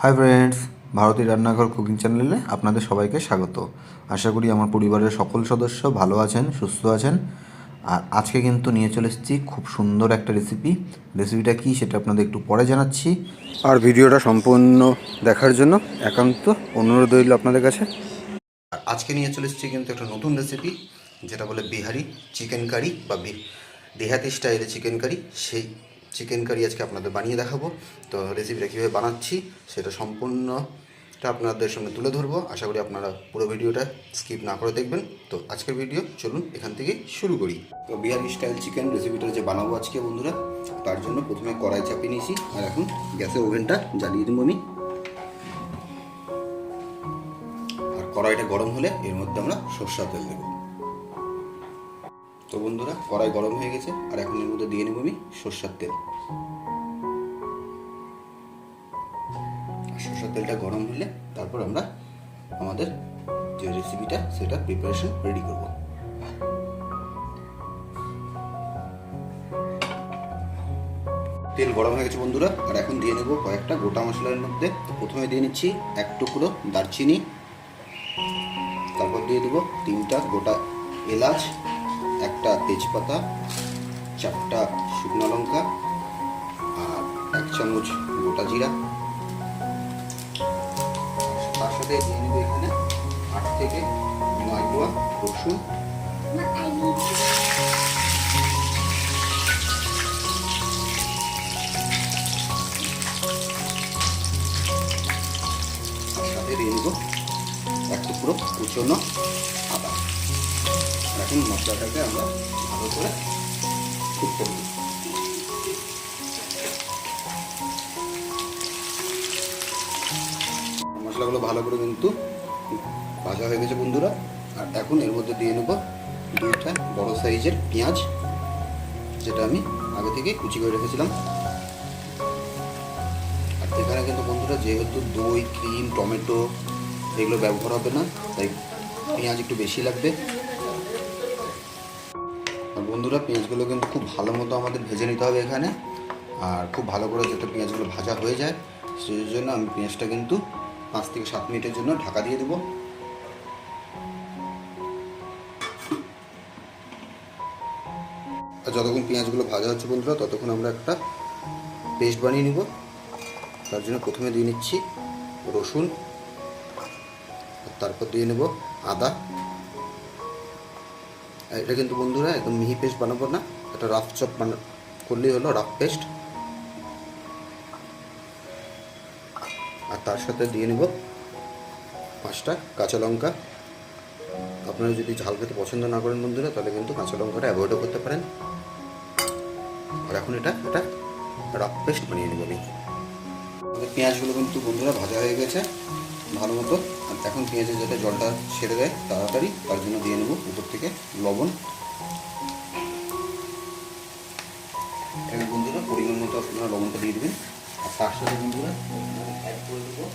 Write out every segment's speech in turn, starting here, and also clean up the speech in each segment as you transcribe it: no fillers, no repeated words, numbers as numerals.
Hi friends, ভারতীয় রান্নাঘর cooking চ্যানেলে আপনাদের সবাইকে স্বাগত। আশা করি আমার পরিবারের সকল সদস্য ভালো আছেন, সুস্থ আছেন। আর আজকে কিন্তু নিয়ে চলে এসেছি খুব সুন্দর একটা রেসিপিটা কী সেটা আপনাদের একটু পরে জানাচ্ছি। আর ভিডিওটা সম্পূর্ণ দেখার জন্য একান্ত অনুরোধ রইল আপনাদের কাছে। আর আজকে নিয়ে চলে এসেছি কিন্তু একটা নতুন রেসিপি, যেটা বলে বিহারি চিকেন কারি বা দেহাতি স্টাইলে চিকেন কারি। সেই চিকেন কারি আজকে আপনাদের বানিয়ে দেখাবো। তো রেসিপিটা কীভাবে বানাচ্ছি সেটা সম্পূর্ণটা আপনাদের সঙ্গে তুলে ধরবো। আশা করি আপনারা পুরো ভিডিওটা স্কিপ না করে দেখবেন। তো আজকের ভিডিও চলুন এখান থেকে শুরু করি। তো বিহারি স্টাইল চিকেন রেসিপিটা যে বানাবো আজকে বন্ধুরা, তার জন্য প্রথমে কড়াই চাপিয়ে নিয়েছি। আর এখন গ্যাসের ওভেনটা জ্বালিয়ে দেবো আমি। আর কড়াইটা গরম হলে এর মধ্যে আমরা সরষের তেল দেবো। তো বন্ধুরা, কড়াই গরম হয়ে গেছে আর এখন এর মধ্যে দিয়ে নেব আমি সরষের তেল। সরষের তেলটা গরম হলে তারপর আমরা আমাদের যে রেসিপিটা সেটা প্রিপারেশন রেডি করব। তেল গরম হয়ে গেছে বন্ধুরা, আর এখন দিয়ে নেব কয়েকটা গোটা মশলার মধ্যে। প্রথমে দিয়ে নিচ্ছি এক টুকরো দারচিনি, তারপর দিয়ে দেবো 3টা গোটা এলাচ, একটা তেজপাতা, 4টা শুকনো লঙ্কা আর 1 চামচ গোটা জিরা। তার সাথে দিয়ে নেব এখানে 8 থেকে 9 কোয়া রসুন, তার সাথে দিয়ে নেব 1 টুকরো কুচনো আদা। এখন মশলাটাকে আমরা ভালো করে কুক করব। মশলাগুলো ভালো করে কিন্তু ভাজা হয়ে গেছে বন্ধুরা। আর এখন এর মধ্যে দিয়ে নেব 2টা বড় সাইজের পেঁয়াজ, যেটা আমি আগে থেকে কুচি করে রেখেছিলাম। আর এখানে কিন্তু বন্ধুরা যেহেতু দই, ক্রিম, টমেটো এগুলো ব্যবহার হবে না, তাই পেঁয়াজ একটু বেশি লাগবে। আর বন্ধুরা, পেঁয়াজগুলো কিন্তু খুব ভালো মতো আমাদের ভেজে নিতে হবে এখানে। আর খুব ভালো করে যাতে পেঁয়াজগুলো ভাজা হয়ে যায়, সেই জন্য আমি পেঁয়াজটা কিন্তু 5 থেকে 7 মিনিটের জন্য ঢাকা দিয়ে দেবো। আর যতক্ষণ পেঁয়াজগুলো ভাজা হচ্ছে বন্ধুরা, ততক্ষণ আমরা একটা পেস্ট বানিয়ে নিব। তার জন্য প্রথমে দিয়ে নিচ্ছি রসুন, তারপর দিয়ে নেব আদা। এটা কিন্তু বন্ধুরা একদম মিহি পেস্ট বানাবো না, এটা রাফ চপ করলেই হলো, রাফ পেস্ট। আর তার সাথে দিয়ে নেব 5টা কাঁচা লঙ্কা। আপনারা যদি ঝাল খেতে পছন্দ না করেন বন্ধুরা, তাহলে কিন্তু কাঁচা লঙ্কাটা অ্যাভয়েডও করতে পারেন। আর এখন এটা রাফ পেস্ট বানিয়ে নেব আমি। পেঁয়াজগুলো কিন্তু বন্ধুরা ভাজা হয়ে গেছে ভালো মতো। আর এখন পেঁয়াজের যাতে জলটা ছেড়ে দেয় তাড়াতাড়ি, তার জন্য দিয়ে নেব উপর থেকে লবণ। এখানে বন্ধুরা পরিমাণ মতো আপনারা লবণটা দিয়ে দেবেন। আর তার সাথে বন্ধুরা অ্যাড করে দেবো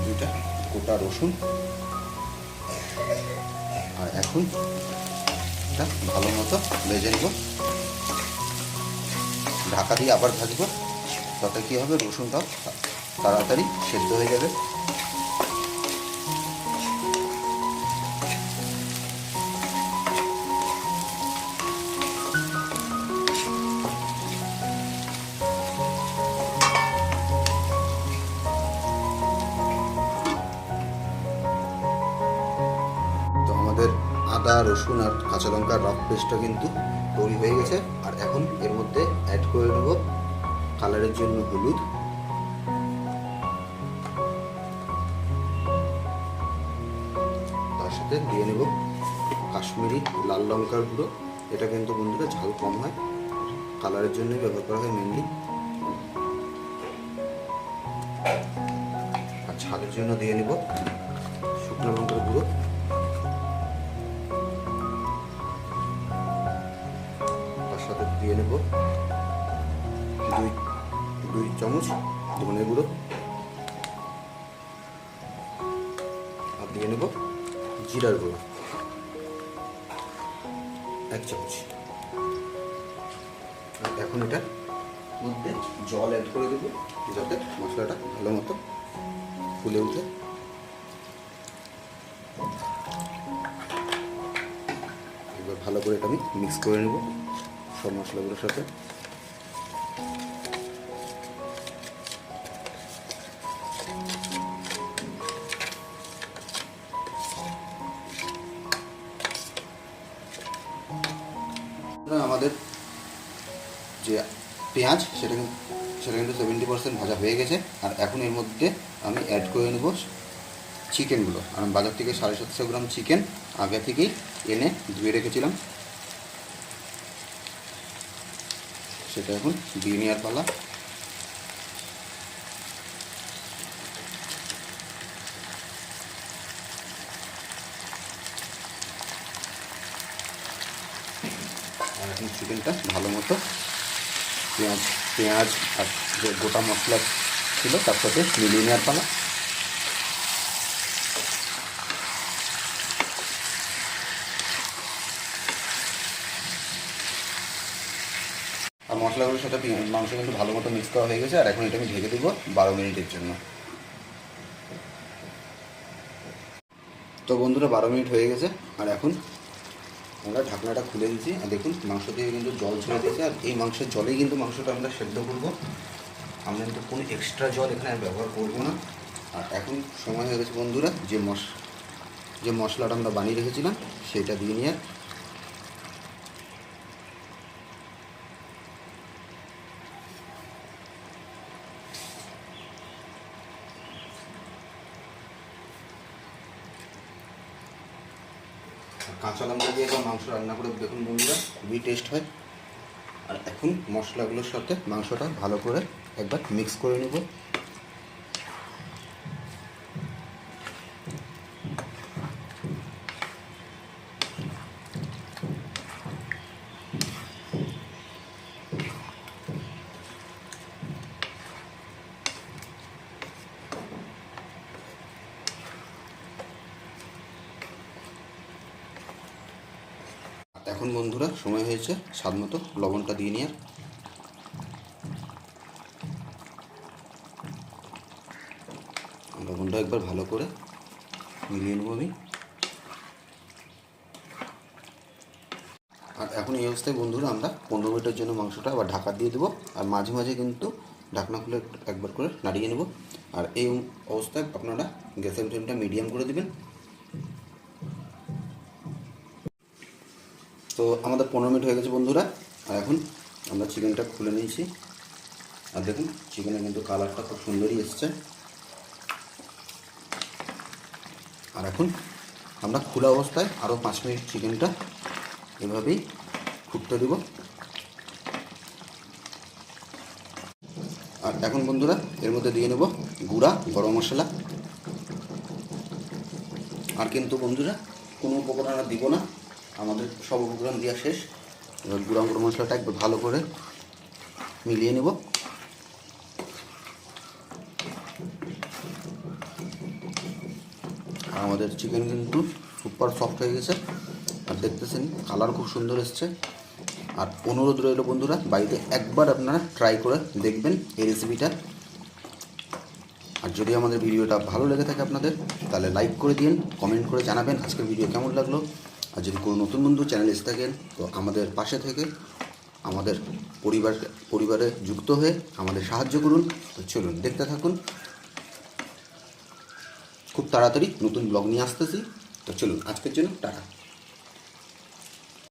2টা গোটা রসুন। আর এখন এটা ভালো মতো ভেজে নেব, ঢাকা দিয়ে আবার ভাজবো, তাতে কী হবে রসুনটাও তাড়াতাড়ি সেদ্ধ হয়ে যাবে। তো আমাদের আদা, রসুন আর কাঁচা লঙ্কার রাফ পেস্টটা কিন্তু তৈরি হয়ে গেছে। আর এখন এর মধ্যে অ্যাড করে নেব কালারের জন্য হলুদ, তার সাথে দিয়ে নেব কাশ্মীরি লাল লঙ্কার গুঁড়ো। এটা কিন্তু বন্ধুরা ঝাল কম হয়, কালারের জন্যই ব্যবহার করা হয় মেনলি। আর ঝালের জন্য দিয়ে নেব শুকনো লঙ্কার গুঁড়ো। তার সাথে দিয়ে নেব 2 চামচ ধনে গুঁড়ো। আর দিয়ে নেব জিরার গুঁড়ো 1 চামচ। এখন এটা মধ্যে জল অ্যাড করে দেবো যাতে মশলাটা ভালো মতো ফুলে উঠে। এবার ভালো করে এটা আমি মিক্স করে নেব সব মশলাগুলোর সাথে। আমাদের যে পেঁয়াজ সেটা কিন্তু 70% ভাজা হয়ে গেছে। আর এখন এর মধ্যে আমি অ্যাড করে নেব চিকেনগুলো। আমি বাজার থেকে 750 গ্রাম চিকেন আগে থেকেই এনে ধুয়ে রেখেছিলাম, সেটা এখন দিয়ে নেওয়ার পালা। আর এখন চিকেনটা ভালো মতো পেঁয়াজ আর যে গোটা মশলা ছিল তার সাথে মিলিয়ে নেওয়ার পালা। আর মশলাগুলোর সাথে মাংস কিন্তু ভালো মতো মিক্স করা হয়ে গেছে। আর এখন এটা আমি ঢেকে দেবো 12 মিনিটের জন্য। তো বন্ধুরা 12 মিনিট হয়ে গেছে। আর এখন আমরা ঢাকনাটা খুলে দিচ্ছি। আর দেখুন মাংস থেকে কিন্তু জল ছেড়ে দিয়েছে। আর এই মাংসের জলেই কিন্তু মাংসটা আমরা সেদ্ধ করব। আমরা কিন্তু কোনো এক্সট্রা জল এখানে ব্যবহার করব না। আর এখন সময় হয়ে গেছে বন্ধুরা যে মশলাটা আমরা বানিয়ে রেখেছিলাম সেটা দিয়ে নিয়ে কাঁচা লঙ্কা দিয়ে বা মাংস রান্না করে দেখুন বন্ধুরা খুবই টেস্ট হয়। আর এখন মশলাগুলোর সাথে মাংসটা ভালো করে একবার মিক্স করে নেব। এখন বন্ধুরা সময় হয়েছে স্বাদ মতো লবণটা দিয়ে নেওয়ার। লবণটা একবার ভালো করে মিলিয়ে নেব আমি। আর এখন এই অবস্থায় বন্ধুরা আমরা 15 মিনিটের জন্য মাংসটা আবার ঢাকা দিয়ে দেবো। আর মাঝে মাঝে কিন্তু ঢাকনা খুলে একবার করে নাড়িয়ে নেব। আর এই অবস্থায় আপনারা গ্যাসের ফ্লেমটা মিডিয়াম করে দেবেন। তো আমাদের 15 মিনিট হয়ে গেছে বন্ধুরা। আর এখন আমরা চিকেনটা খুলে নিয়েছি। আর দেখুন চিকেনের কিন্তু কালারটা খুব সুন্দরই এসছে। আর এখন আমরা খোলা অবস্থায় আরও 5 মিনিট চিকেনটা এভাবেই ফুটতে দেব। আর এখন বন্ধুরা এর মধ্যে দিয়ে নেব গুঁড়া গরম মশলা। আর কিন্তু বন্ধুরা কোনো উপকরণ আর দিব না, আমাদের সব উপকরণ দেওয়া শেষ। এবার গুঁড়া গরম মশলাটা একটু ভালো করে মিলিয়ে নেব। আর আমাদের চিকেন কিন্তু সুপার সফট হয়ে গেছে। আর দেখতেছেন কালার খুব সুন্দর এসছে। আর অনুরোধ রইল বন্ধুরা বাড়িতে একবার আপনারা ট্রাই করে দেখবেন এই রেসিপিটা। আর যদি আমাদের ভিডিওটা ভালো লেগে থাকে আপনাদের তাহলে লাইক করে দিন, কমেন্ট করে জানাবেন আজকের ভিডিও কেমন লাগলো। আর যদি কোনো নতুন বন্ধু চ্যানেলে এসে থাকেন তো আমাদের পাশে থেকে আমাদের পরিবারে যুক্ত হয়ে আমাদের সাহায্য করুন। তো চলুন দেখতে থাকুন, খুব তাড়াতাড়ি নতুন ব্লগ নিয়ে আসতেছি। তো চলুন আজকের জন্য টাটা।